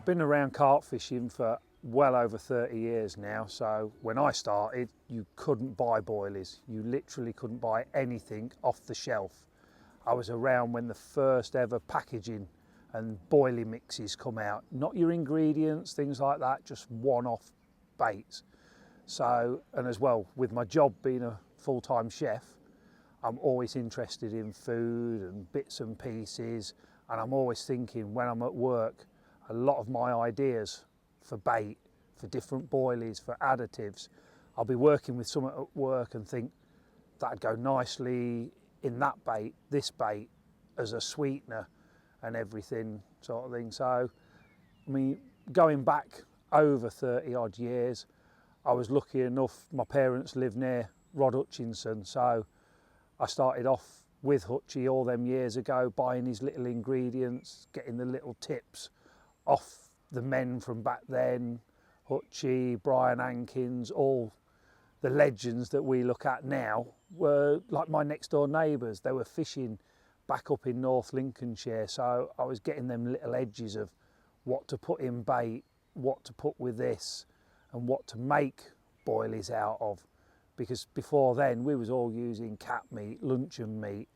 been around carp fishing for well over 30 years now. So when I started, you couldn't buy boilies. You literally couldn't buy anything off the shelf. I was around when the first ever packaging and boilie mixes come out. Not your ingredients, things like that, just one-off baits. So, and as well, with my job being a full-time chef, I'm always interested in food and bits and pieces, and I'm always thinking when I'm at work, a lot of my ideas for bait, for different boilies, for additives, I'll be working with someone at work and think that'd go nicely in that bait, this bait, as a sweetener and everything sort of thing. So, I mean, going back over 30 odd years, I was lucky enough, my parents lived near Rod Hutchinson, so I started off with Hutchie all them years ago, buying his little ingredients, getting the little tips off the men from back then, Hutchie, Brian Hankins, all the legends that we look at now were like my next door neighbours. They were fishing back up in North Lincolnshire, so I was getting them little edges of what to put in bait, what to put with this, and what to make boilies out of. Because before then we was all using cat meat, luncheon meat,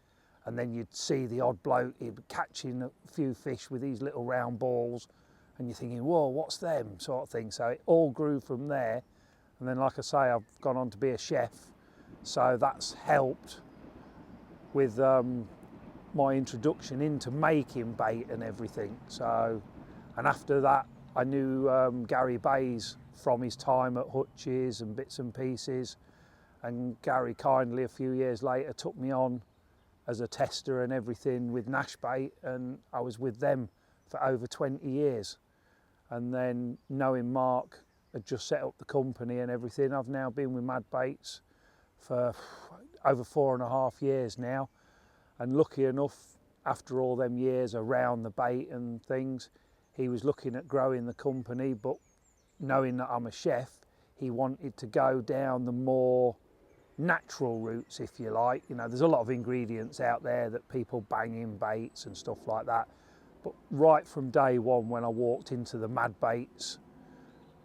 and then you'd see the odd bloke, he'd be catching a few fish with these little round balls, and you're thinking, whoa, what's them, sort of thing. So it all grew from there. And then, like I say, I've gone on to be a chef, so that's helped with my introduction into making bait and everything. So, and after that, I knew Gary Bays from his time at Hutch's and bits and pieces, and Gary kindly a few years later took me on as a tester and everything with Nash Bait, and I was with them for over 20 years. And then knowing Mark had just set up the company and everything, I've now been with Mad Baits for over 4.5 years now. And lucky enough, after all them years around the bait and things, he was looking at growing the company, but knowing that I'm a chef, he wanted to go down the more natural routes, if you like. You know, there's a lot of ingredients out there that people bang in baits and stuff like that. But right from day one, when I walked into the Mad Baits,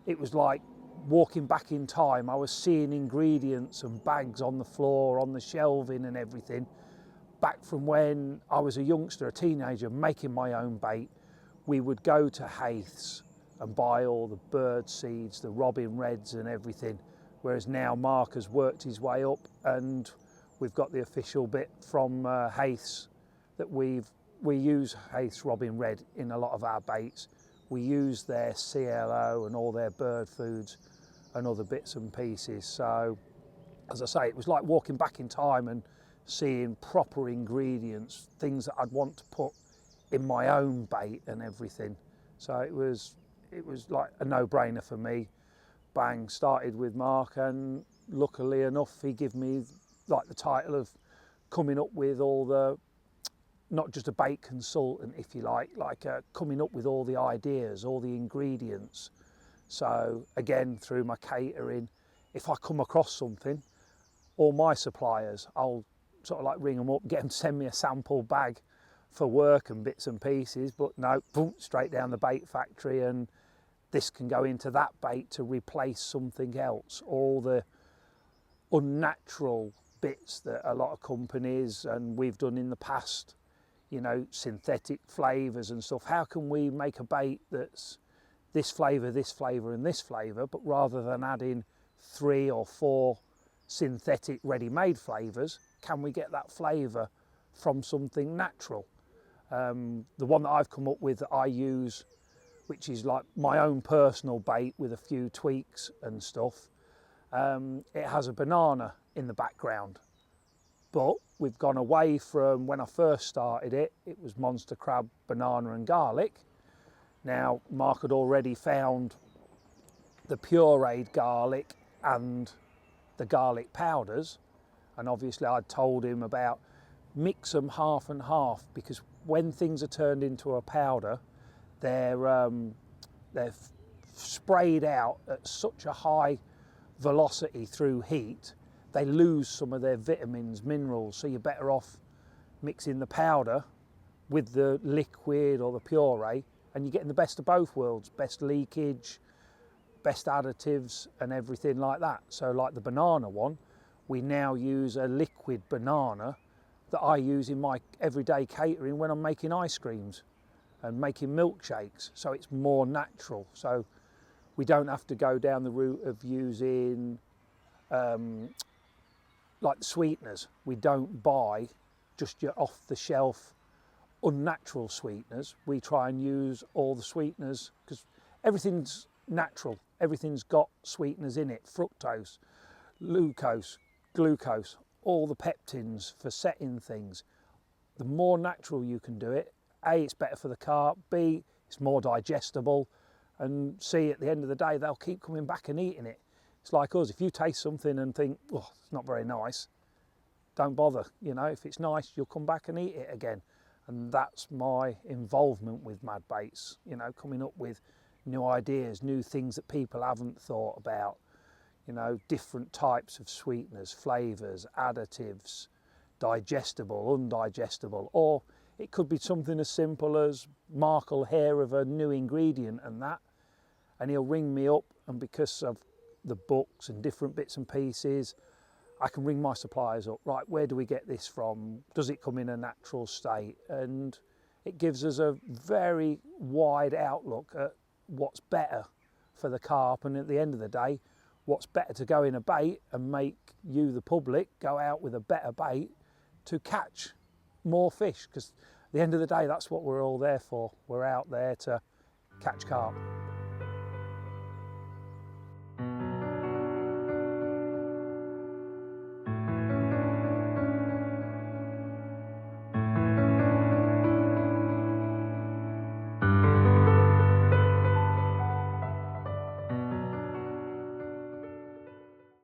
it was like walking back in time. I was seeing ingredients and bags on the floor, on the shelving and everything, back from when I was a youngster, a teenager, making my own bait. We would go to Haith's and buy all the bird seeds, the robin reds and everything, whereas now Mark has worked his way up, and we've got the official bit from Haith's that we use Haith's robin red in a lot of our baits. We use their CLO and all their bird foods and other bits and pieces. So, as I say, it was like walking back in time and seeing proper ingredients, things that I'd want to put in my own bait and everything. So it was like a no-brainer for me. Bang, started with Mark, and luckily enough, he gave me like the title of coming up with all the, not just a bait consultant, if you like coming up with all the ideas, all the ingredients. So again, through my catering, if I come across something, all my suppliers, I'll sort of like ring them up, get them to send me a sample bag for work and bits and pieces, but no, boom, straight down the bait factory, and this can go into that bait to replace something else. All the unnatural bits that a lot of companies and we've done in the past, you know, synthetic flavours and stuff. How can we make a bait that's this flavour and this flavour, but rather than adding 3 or 4 synthetic ready-made flavours, can we get that flavour from something natural? The one that I've come up with that I use, which is like my own personal bait with a few tweaks and stuff, it has a banana in the background. But we've gone away from when I first started it was monster crab, banana and garlic. Now, Mark had already found the pureed garlic and the garlic powders, and obviously I'd told him about mix them half and half, because when things are turned into a powder, they're sprayed out at such a high velocity through heat, they lose some of their vitamins, minerals, so you're better off mixing the powder with the liquid or the puree and you're getting the best of both worlds, best leakage, best additives and everything like that. So like the banana one, we now use a liquid banana that I use in my everyday catering when I'm making ice creams and making milkshakes, so it's more natural. So we don't have to go down the route of using like sweeteners. We don't buy just your off the shelf unnatural sweeteners. We try and use all the sweeteners because everything's natural, everything's got sweeteners in it, fructose, glucose, all the peptins for setting things. The more natural you can do it, A, it's better for the carp, B, it's more digestible, and C, at the end of the day, they'll keep coming back and eating it. It's like us, if you taste something and think, oh, it's not very nice, don't bother. You know, if it's nice, you'll come back and eat it again. And that's my involvement with Mad Baits, you know, coming up with new ideas, new things that people haven't thought about, you know, different types of sweeteners, flavours, additives, digestible, undigestible, or it could be something as simple as Mark will hear of a new ingredient and that, and he'll ring me up, and because of the books and different bits and pieces, I can ring my suppliers up. Right, where do we get this from? Does it come in a natural state? And it gives us a very wide outlook at what's better for the carp, and at the end of the day, what's better to go in a bait and make you, the public, go out with a better bait to catch more fish, because at the end of the day, that's what we're all there for. We're out there to catch carp.